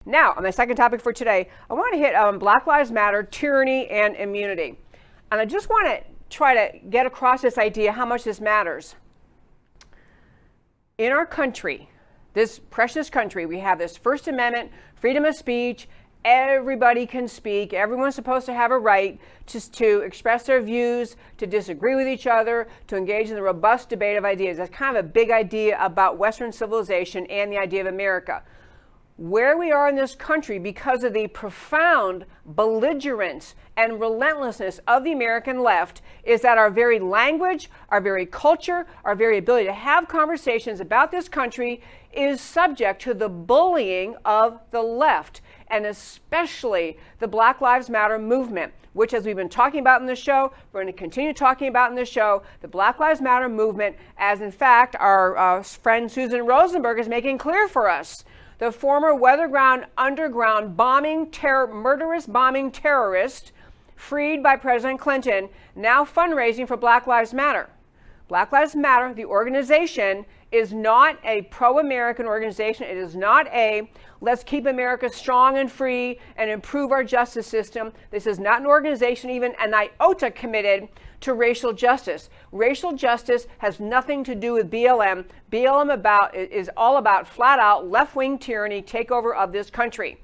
Now, on my second topic for today, I want to hit Black Lives Matter, tyranny, and immunity. And I just want to try to get across this idea how much this matters. In our country, this precious country, we have this First Amendment, freedom of speech. Everybody can speak. Everyone's supposed to have a right to express their views, to disagree with each other, to engage in the robust debate of ideas. That's kind of a big idea about Western civilization and the idea of America. Where we are in this country, because of the profound belligerence and relentlessness of the American left, is that our very language, our very culture, our very ability to have conversations about this country is subject to the bullying of the left, and especially the Black Lives Matter movement, which, as we've been talking about in the show, we're going to continue talking about in the show, the Black Lives Matter movement, as in fact our friend Susan Rosenberg is making clear for us. The former Weatherground Underground murderous bombing terrorist, freed by President Clinton, now fundraising for Black Lives Matter. Black Lives Matter, the organization, is not a pro-American organization. It is not a let's keep America strong and free and improve our justice system. This is not an organization even an iota committed to justice. Racial justice has nothing to do with BLM. BLM is all about flat out left-wing tyranny, takeover of this country.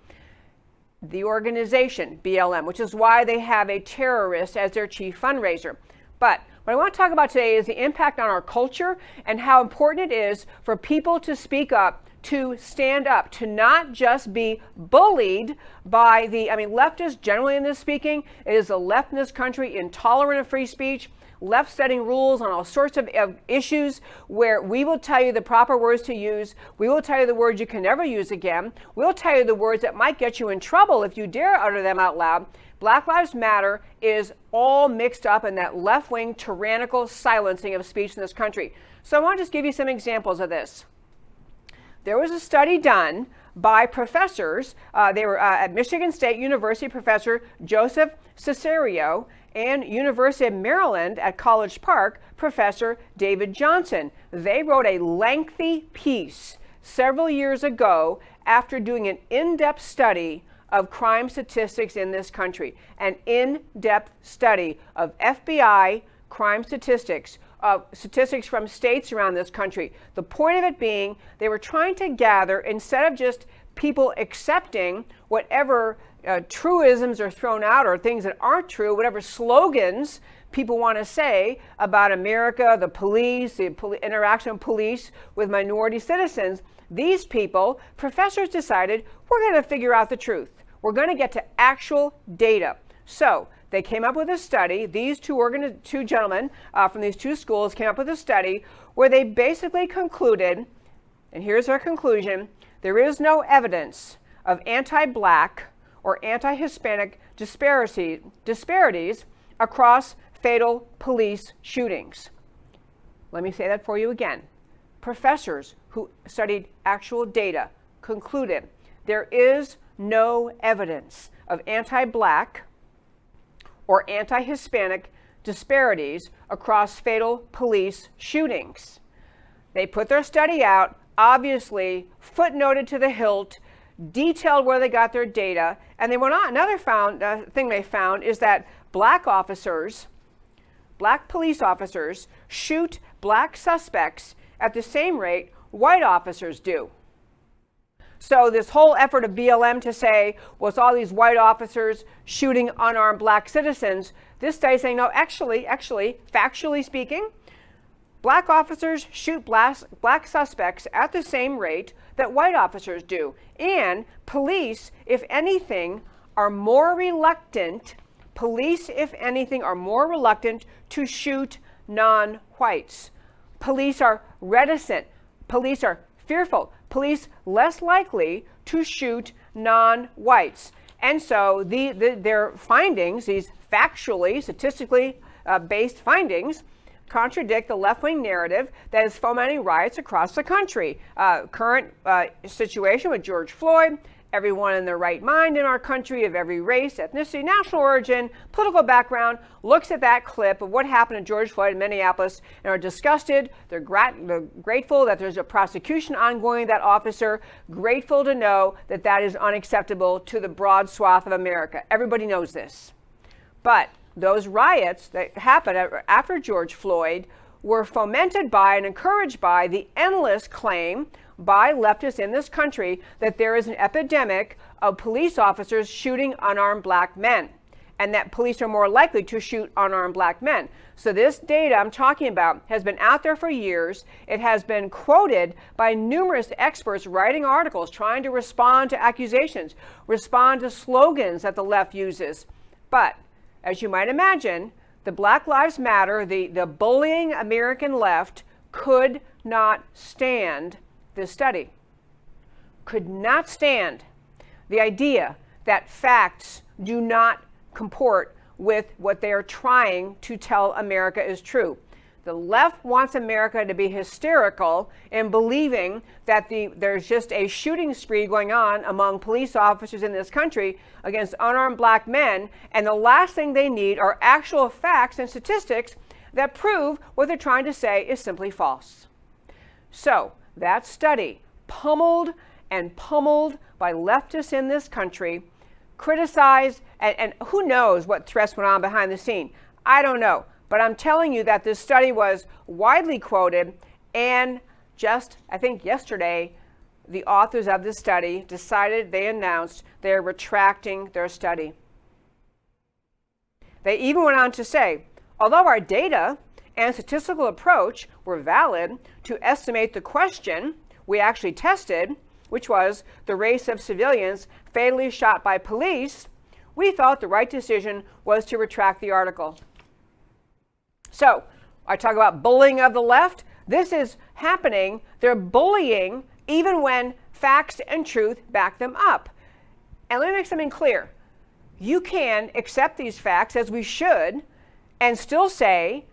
The organization, BLM, which is why they have a terrorist as their chief fundraiser. But what I want to talk about today is the impact on our culture and how important it is for people to speak up, to stand up, to not just be bullied by leftists generally in this speaking. It is the left in this country intolerant of free speech, left setting rules on all sorts of issues where we will tell you the proper words to use. We will tell you the words you can never use again. We'll tell you the words that might get you in trouble if you dare utter them out loud. Black Lives Matter is all mixed up in that left-wing tyrannical silencing of speech in this country. So I want to just give you some examples of this. There was a study done by professors. They were at Michigan State University professor Joseph Cesario and University of Maryland at College Park professor David Johnson. They wrote a lengthy piece several years ago after doing an in-depth study of crime statistics in this country, an in-depth study of FBI crime statistics, statistics from states around this country. The point of it being they were trying to gather, instead of just people accepting whatever truisms are thrown out or things that aren't true, whatever slogans people want to say about America, the police, the interaction of police with minority citizens, these people, professors decided, we're going to figure out the truth. We're going to get to actual data. So they came up with a study. These two gentlemen from these two schools came up with a study where they basically concluded, and here's their conclusion, there is no evidence of anti-Black or anti-Hispanic disparities across fatal police shootings. Let me say that for you again. Professors who studied actual data concluded there is no evidence of anti-Black or anti-Hispanic disparities across fatal police shootings. They put their study out, obviously footnoted to the hilt, detailed where they got their data, and they went on. Another thing they found is that Black police officers shoot Black suspects at the same rate white officers do. So this whole effort of BLM to say, well, it's all these white officers shooting unarmed Black citizens, this study is saying, no, actually, factually speaking, Black officers shoot Black suspects at the same rate that white officers do. And police, if anything, are more reluctant to shoot non-whites. Police are reticent. Police are fearful. Police less likely to shoot non-whites. And so their findings, these factually, statistically based findings, contradict the left-wing narrative that is fomenting riots across the country. Current situation with George Floyd, Everyone in their right mind in our country, of every race, ethnicity, national origin, political background, looks at that clip of what happened to George Floyd in Minneapolis and are disgusted. They're grateful that there's a prosecution ongoing of that officer, grateful to know that that is unacceptable to the broad swath of America. Everybody knows this. But those riots that happened after George Floyd were fomented by and encouraged by the endless claim by leftists in this country that there is an epidemic of police officers shooting unarmed black men, and that police are more likely to shoot unarmed black men. So this data I'm talking about has been out there for years. It has been quoted by numerous experts writing articles trying to respond to accusations, respond to slogans that the left uses. But as you might imagine, the Black Lives Matter, the bullying American left could not stand this study. Could not stand the idea that facts do not comport with what they are trying to tell America is true. The left wants America to be hysterical in believing that there's just a shooting spree going on among police officers in this country against unarmed black men, and the last thing they need are actual facts and statistics that prove what they're trying to say is simply false. So that study, pummeled and pummeled by leftists in this country, criticized, and who knows what threats went on behind the scene. I don't know. But I'm telling you that this study was widely quoted, and just, I think yesterday, the authors of this study they announced they're retracting their study. They even went on to say, although our data and statistical approach were valid to estimate the question we actually tested, which was the race of civilians fatally shot by police, we felt the right decision was to retract the article. So, I talk about bullying of the left. This is happening. They're bullying even when facts and truth back them up. And let me make something clear. You can accept these facts, as we should, and still say,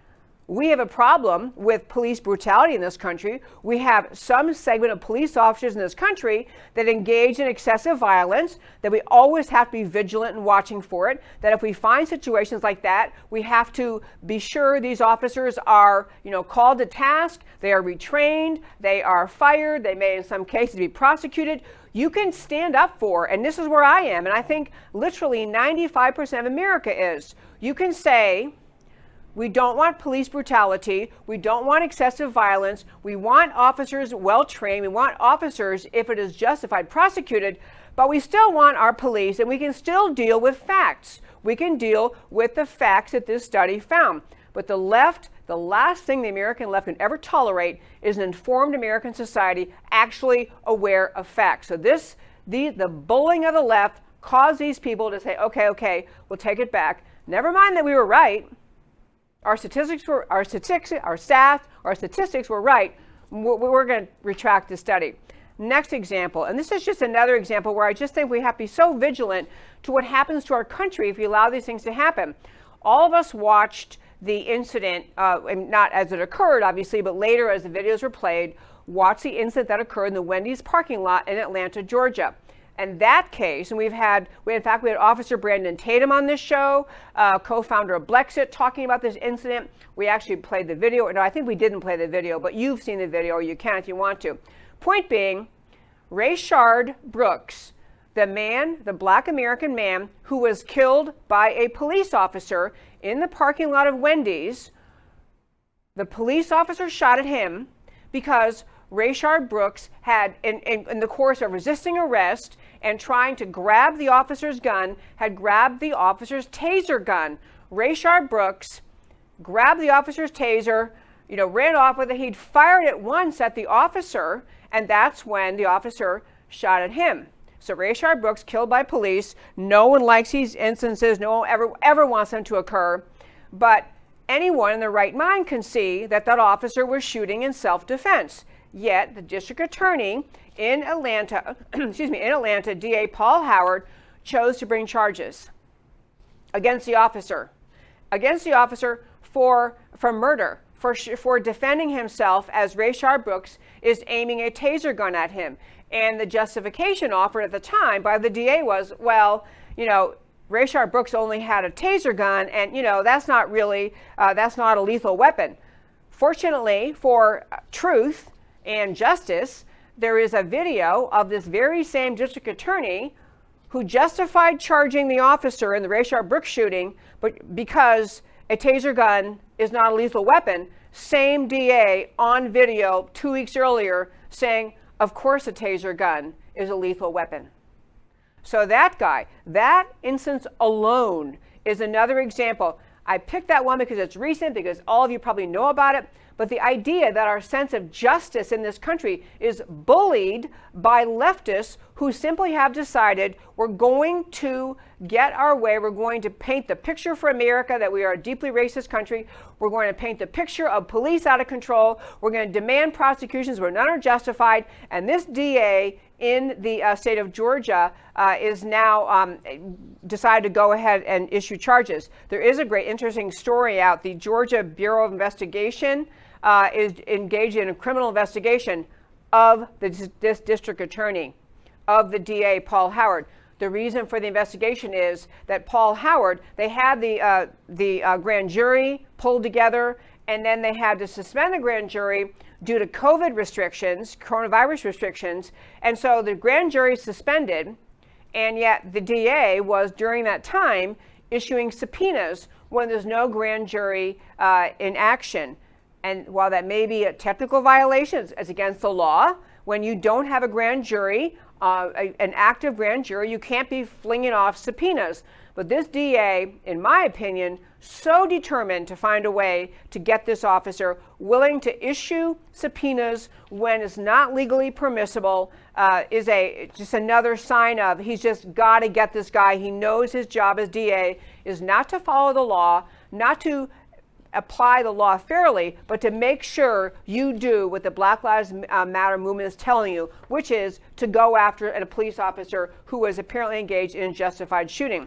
we have a problem with police brutality in this country. We have some segment of police officers in this country that engage in excessive violence, that we always have to be vigilant and watching for it, that if we find situations like that, we have to be sure these officers are, called to task, they are retrained, they are fired, they may in some cases be prosecuted. You can stand up for, and this is where I am, and I think literally 95% of America is. You can say, we don't want police brutality. We don't want excessive violence. We want officers well trained. We want officers, if it is justified, prosecuted. But we still want our police, and we can still deal with facts. We can deal with the facts that this study found. But the left, the last thing the American left can ever tolerate is an informed American society actually aware of facts. So the bullying of the left caused these people to say, okay, we'll take it back. Never mind that we were right. Our statistics were right. We're going to retract the study. Next example, and this is just another example where I just think we have to be so vigilant to what happens to our country if we allow these things to happen. All of us watched the incident, not as it occurred, obviously, but later as the videos were played, watched the incident that occurred in the Wendy's parking lot in Atlanta, Georgia. And that case, and we had Officer Brandon Tatum on this show, co-founder of Blexit, talking about this incident. We actually played the video. No, I think we didn't play the video, but you've seen the video, or you can if you want to. Point being, Rayshard Brooks, the black American man who was killed by a police officer in the parking lot of Wendy's, the police officer shot at him because Rayshard Brooks had, in the course of resisting arrest and trying to grab the officer's gun, had grabbed the officer's taser gun. Rayshard Brooks grabbed the officer's taser, ran off with it. He'd fired it once at the officer, and that's when the officer shot at him. So Rayshard Brooks killed by police. No one likes these instances. No one ever wants them to occur. But anyone in their right mind can see that officer was shooting in self-defense. Yet the district attorney in Atlanta, DA Paul Howard, chose to bring charges against the officer for murder, for defending himself as Rayshard Brooks is aiming a taser gun at him. And the justification offered at the time by the DA was, well, Rayshard Brooks only had a taser gun, and that's not a lethal weapon. Fortunately for truth and justice, there is a video of this very same district attorney who justified charging the officer in the Rayshard Brooks shooting, but because a taser gun is not a lethal weapon, same DA on video 2 weeks earlier saying, of course a taser gun is a lethal weapon. So that instance alone is another example. I picked that one because it's recent, because all of you probably know about it. But the idea that our sense of justice in this country is bullied by leftists who simply have decided we're going to get our way. We're going to paint the picture for America that we are a deeply racist country. We're going to paint the picture of police out of control. We're going to demand prosecutions where none are justified. And this DA in the state of Georgia is now decided to go ahead and issue charges. There is a great interesting story out. The Georgia Bureau of Investigation is engaged in a criminal investigation of this district attorney, of the DA, Paul Howard. The reason for the investigation is that Paul Howard, they had the grand jury pulled together, and then they had to suspend the grand jury due to COVID restrictions, coronavirus restrictions. And so the grand jury suspended, and yet the DA was during that time issuing subpoenas when there's no grand jury in action. And while that may be a technical violation, it's against the law. When you don't have a grand jury, an active grand jury, you can't be flinging off subpoenas. But this DA, in my opinion, so determined to find a way to get this officer willing to issue subpoenas when it's not legally permissible is just another sign of he's just got to get this guy. He knows his job as DA is not to follow the law, not to apply the law fairly, but to make sure you do what the Black Lives Matter movement is telling you, which is to go after a police officer who was apparently engaged in a justified shooting.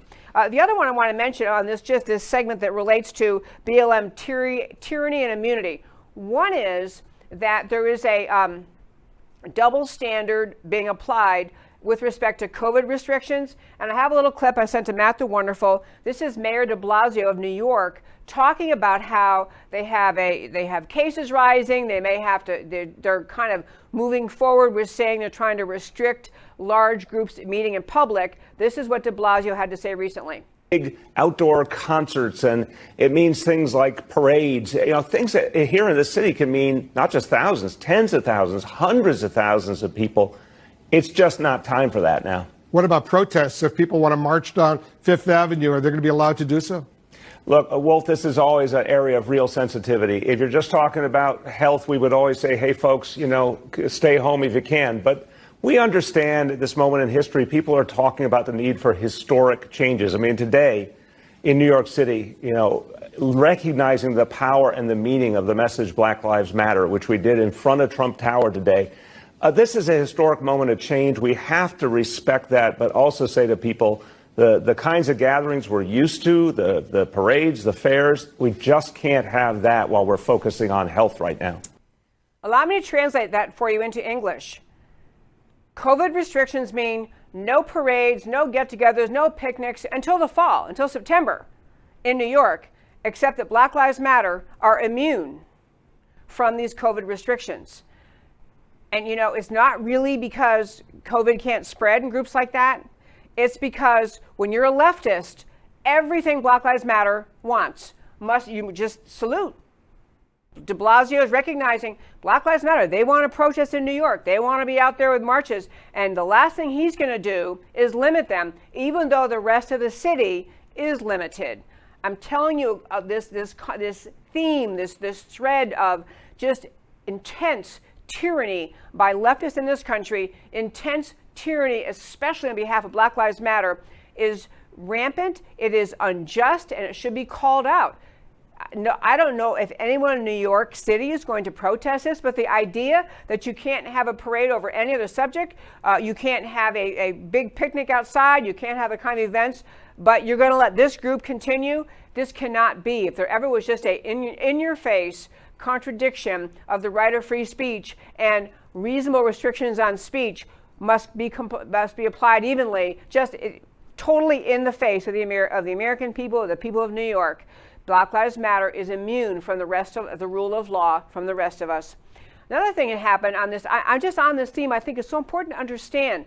The other one I want to mention on this segment that relates to BLM tyranny and immunity. One is that there is a double standard being applied with respect to COVID restrictions. And I have a little clip I sent to Matt the Wonderful. This is Mayor de Blasio of New York talking about how they have cases rising. They may have to, they're kind of moving forward with saying they're trying to restrict large groups meeting in public. This is what de Blasio had to say recently. Big outdoor concerts, and it means things like parades. Things that here in the city can mean not just thousands, tens of thousands, hundreds of thousands of people. It's just not time for that now. What about protests? If people want to march down Fifth Avenue, are they going to be allowed to do so? Look, Wolf, this is always an area of real sensitivity. If you're just talking about health, we would always say, hey, folks, stay home if you can. But we understand at this moment in history, people are talking about the need for historic changes. I mean, today in New York City, recognizing the power and the meaning of the message Black Lives Matter, which we did in front of Trump Tower today. This is a historic moment of change. We have to respect that, but also say to people, the kinds of gatherings we're used to, the parades, the fairs, we just can't have that while we're focusing on health right now. Allow me to translate that for you into English. COVID restrictions mean no parades, no get-togethers, no picnics until the fall, until September in New York, except that Black Lives Matter are immune from these COVID restrictions. And it's not really because COVID can't spread in groups like that. It's because when you're a leftist, everything Black Lives Matter wants you just salute. De Blasio is recognizing Black Lives Matter. They want to protest in New York. They want to be out there with marches. And the last thing he's going to do is limit them, even though the rest of the city is limited. I'm telling you, this theme, this thread of just intense tyranny by leftists in this country, intense tyranny, especially on behalf of Black Lives Matter, is rampant, it is unjust, and it should be called out. No, I don't know if anyone in New York City is going to protest this, but the idea that you can't have a parade over any other subject, you can't have a big picnic outside, you can't have the kind of events, but you're going to let this group continue, this cannot be. If there ever was just a in-your-face contradiction of the right of free speech and reasonable restrictions on speech, must be applied evenly, totally in the face of the American people, of the people of New York. Black Lives Matter is immune from the rest of the rule of law from the rest of us. Another thing that happened on this, I'm just on this theme, I think it's so important to understand.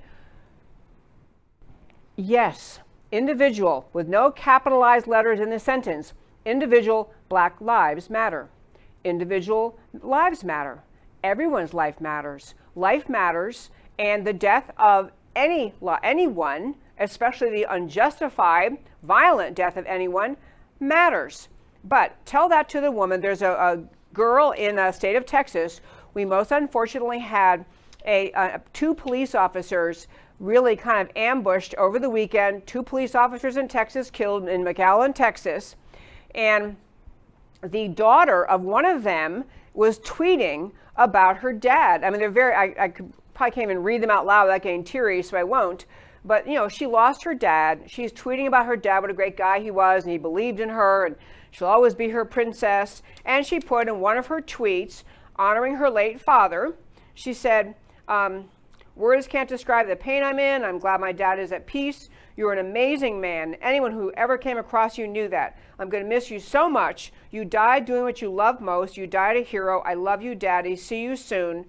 Yes, individual, with no capitalized letters in the sentence, individual Black lives matter. Individual lives matter. Everyone's life matters. Life matters, and the death of anyone, especially the unjustified, violent death of anyone, matters. But tell that to the woman. There's a girl in the state of Texas. We most unfortunately had two police officers really kind of ambushed over the weekend. Two police officers in Texas killed in McAllen, Texas. And the daughter of one of them was tweeting about her dad. I mean, they're very, I probably can't even read them out loud without getting teary, so I won't. But, you know, she lost her dad. She's tweeting about her dad, what a great guy he was, and he believed in her, and she'll always be her princess. And she put in one of her tweets, honoring her late father, she said, words can't describe the pain I'm in. I'm glad my dad is at peace. You're an amazing man. Anyone who ever came across you knew that. I'm going to miss you so much. You died doing what you love most. You died a hero. I love you, Daddy. See you soon.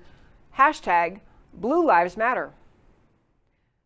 Hashtag Blue Lives Matter.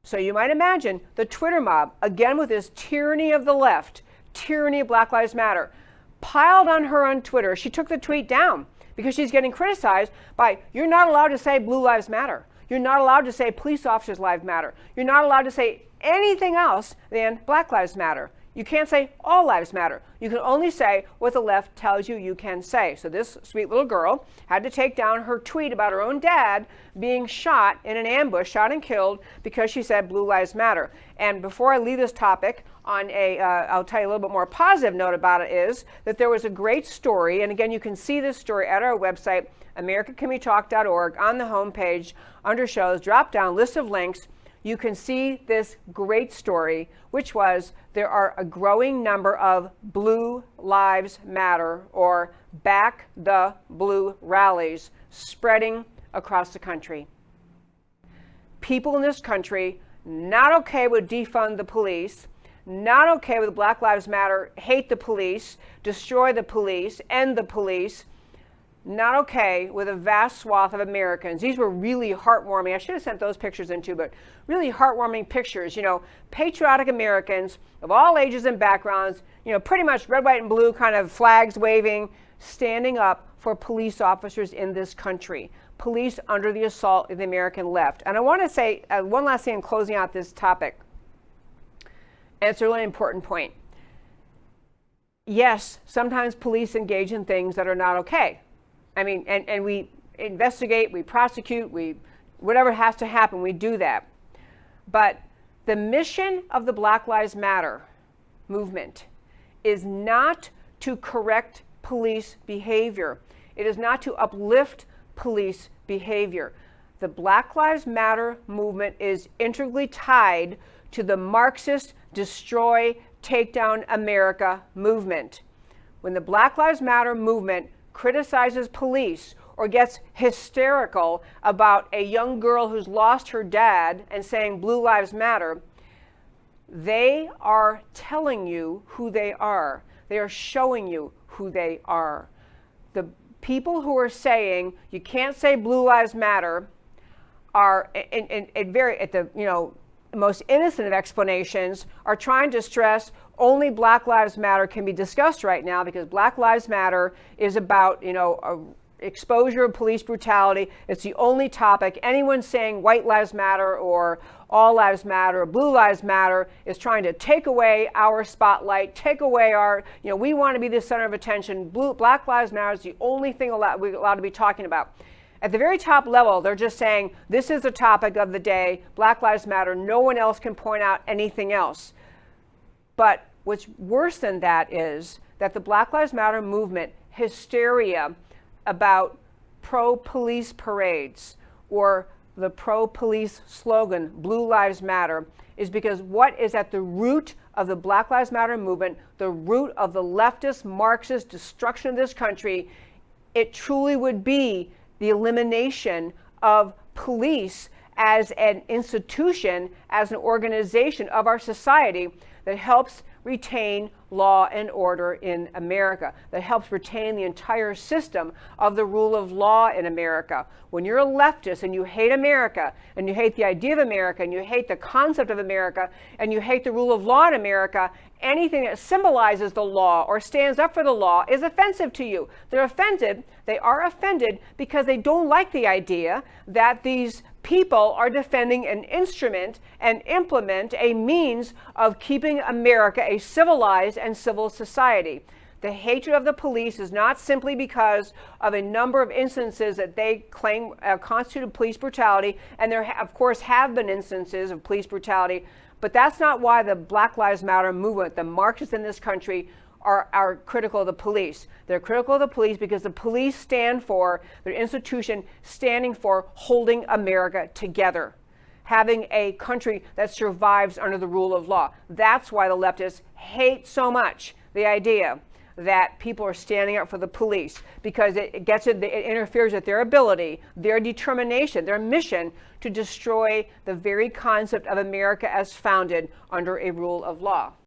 So you might imagine the Twitter mob, again with this tyranny of the left, tyranny of Black Lives Matter, piled on her on Twitter. She took the tweet down because she's getting criticized by, you're not allowed to say Blue Lives Matter. You're not allowed to say police officers' lives matter. You're not allowed to say anything else than Black Lives Matter. You can't say all lives matter. You can only say what the left tells you you can say. So this sweet little girl had to take down her tweet about her own dad being shot in an ambush, shot and killed, because she said Blue Lives Matter. And before I leave this topic, on I'll tell you a little bit more positive note about it, is that there was a great story, and again, you can see this story at our website, americacanwetalk.org, on the homepage, under shows, drop down, list of links. You can see this great story, which was there are a growing number of Blue Lives Matter or Back the Blue rallies spreading across the country. People in this country not okay with defund the police, not okay with Black Lives Matter, hate the police, destroy the police, end the police, not okay with a vast swath of Americans. These were really heartwarming. I should have sent those pictures in too, but really heartwarming pictures. You know, patriotic Americans of all ages and backgrounds, you know, pretty much red, white, and blue kind of flags waving, standing up for police officers in this country. Police under the assault of the American left. And I want to say one last thing in closing out this topic. And it's a really important point. Yes, sometimes police engage in things that are not okay. I mean, and we investigate, we prosecute, whatever has to happen, we do that. But the mission of the Black Lives Matter movement is not to correct police behavior. It is not to uplift police behavior. The Black Lives Matter movement is integrally tied to the Marxist destroy, take down America movement. When the Black Lives Matter movement criticizes police or gets hysterical about a young girl who's lost her dad and saying Blue Lives Matter, they are telling you who they are. They are showing you who they are. The people who are saying you can't say Blue Lives Matter are at the most innocent of explanations, are trying to stress only Black Lives Matter can be discussed right now because Black Lives Matter is about, exposure of police brutality. It's the only topic. Anyone saying white lives matter or all lives matter or blue lives matter is trying to take away our spotlight, take away our, we want to be the center of attention. Black Lives Matter is the only thing we're allowed to be talking about. At the very top level, they're just saying, this is the topic of the day, Black Lives Matter, no one else can point out anything else. But what's worse than that is that the Black Lives Matter movement hysteria about pro-police parades or the pro-police slogan, Blue Lives Matter, is because what is at the root of the Black Lives Matter movement, the root of the leftist Marxist destruction of this country, it truly would be the elimination of police as an institution, as an organization of our society that helps retain law and order in America, that helps retain the entire system of the rule of law in America. When you're a leftist and you hate America, and you hate the idea of America, and you hate the concept of America, and you hate the rule of law in America, anything that symbolizes the law or stands up for the law is offensive to you. They're offended. They are offended because they don't like the idea that these people are defending an instrument and implement a means of keeping America a civilized and civil society. The hatred of the police is not simply because of a number of instances that they claim constituted police brutality, and there, of course, have been instances of police brutality, but that's not why the Black Lives Matter movement, the Marxists in this country, are critical of the police. They're critical of the police because the police stand for, their institution standing for holding America together, having a country that survives under the rule of law. That's why the leftists hate so much the idea that people are standing up for the police, because it interferes with their ability, their determination, their mission to destroy the very concept of America as founded under a rule of law.